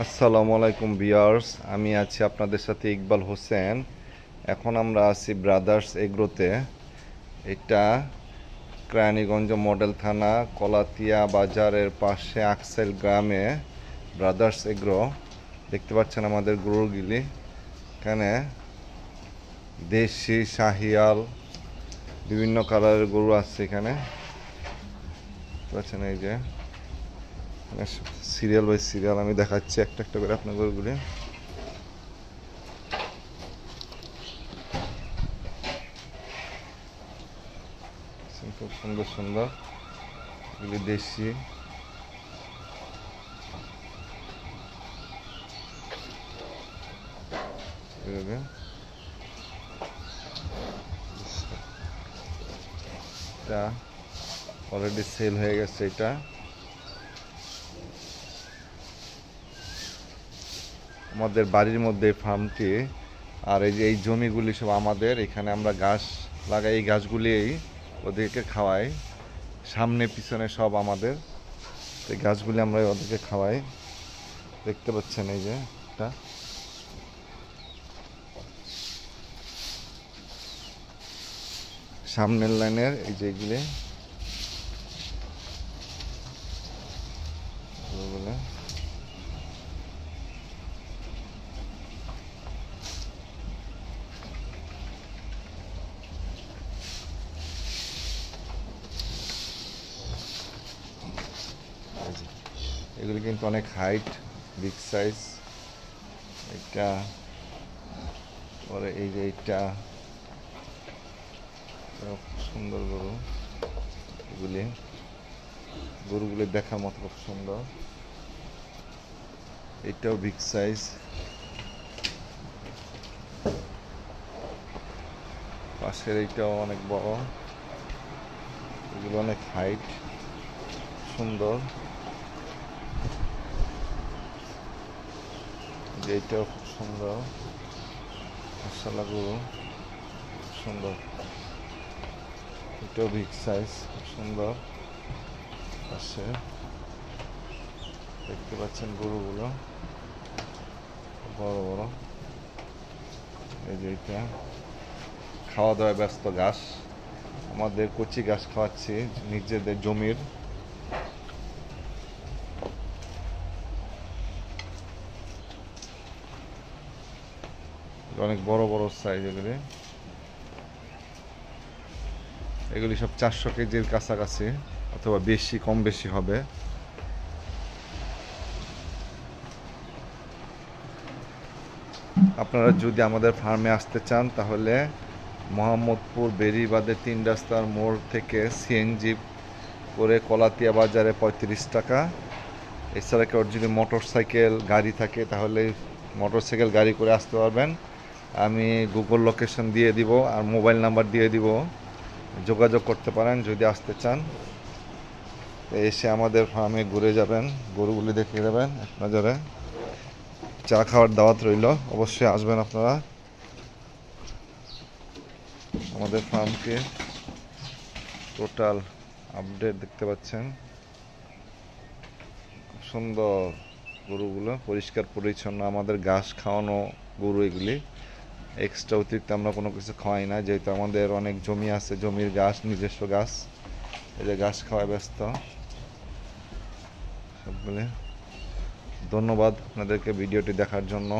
আসসালামু আলাইকুম ভিউয়ার্স, আমি আছি আপনাদের সাথে ইকবাল হোসেন। এখন আমরা আছি ব্রাদার্স এগ্রোতে। এটা কেরানীগঞ্জ মডেল থানা কলাতিয়া বাজারের পাশে আকসেল গ্রামে ব্রাদার্স এগ্রো। দেখতে পাচ্ছেন আমাদের গরুগুলি, এখানে দেশি শাহিয়াল বিভিন্ন কালারের গরু আছে। এখানে দেখতে পাচ্ছেন, এই যে সিরিয়াল বাই সিরিয়াল আমি দেখাচ্ছি একটা একটা করে আপনার গরুগুলি। খুব সুন্দর সুন্দর, এগুলি দেশি। এটা অলরেডি সেল হয়ে গেছে। এটা আমাদের বাড়ির মধ্যে ফার্মটি, আর এই যে এই জমিগুলি সব আমাদের। এখানে আমরা গাছ লাগাই, এই গাছগুলি ওদেরকে খাওয়াই। সামনে পিছনে সব আমাদের, এই গাছগুলি আমরা ওদেরকে খাওয়াই। দেখতে পাচ্ছেন এই যে একটা সামনের লাইনের এই যে এগুলি এগুলি কিন্তু অনেক হাইট, বিগ সাইজ। এটা পরে এই যে এইটা সুন্দর গরু। গরুগুলি দেখার মতো খুব সুন্দর। এটাও বিগ সাইজ। পাশের এইটাও অনেক বড়। এগুলো অনেক হাইট, সুন্দর। এইটাও খুব সুন্দর, মশলা গরু, সুন্দর। এটাও বিগ সাইজ, খুব সুন্দর। পাশে দেখতে পাচ্ছেন গরুগুলো বড় বড়। এই যে এটা খাওয়া দাওয়ায় ব্যস্ত ঘাস, আমাদের কচি ঘাস খাওয়াচ্ছি নিজেদের জমির। অনেক বড় বড় সাইজ এগুলি। এগুলি সব 400 কেজির কাছাকাছি, অথবা বেশি, কম বেশি হবে। আপনারা যদি আমাদের ফার্মে আসতে চান তাহলে মোহাম্মদপুর বেরিবাঁধের 3 রাস্তার মোড় থেকে সিএনজি করে কলাতিয়া বাজারে 35 টাকা। এছাড়া কেউ যদি মোটর সাইকেল গাড়ি থাকে তাহলে মোটর সাইকেল গাড়ি করে আসতে পারবেন। আমি গুগল লোকেশন দিয়ে দিব আর মোবাইল নাম্বার দিয়ে দিব, যোগাযোগ করতে পারেন যদি আসতে চান। এসে আমাদের ফার্মে ঘুরে যাবেন, গরুগুলি দেখে যাবেন এক নজরে। চা খাওয়ার দাওয়াত রইল, অবশ্যই আসবেন আপনারা আমাদের ফার্মকে। টোটাল আপডেট দেখতে পাচ্ছেন, সুন্দর গরুগুলো, পরিষ্কার পরিচ্ছন্ন। আমাদের ঘাস খাওয়ানো গরু এগুলি, এক্সট্রা অতিরিক্ত আমরা কোনো কিছু খাওয়াই না, যেহেতু আমাদের অনেক জমি আছে, জমির ঘাস, নিজস্ব ঘাস। এই যে ঘাস খাওয়ায় ব্যস্ত সবগুলি। ধন্যবাদ আপনাদেরকে ভিডিওটি দেখার জন্য।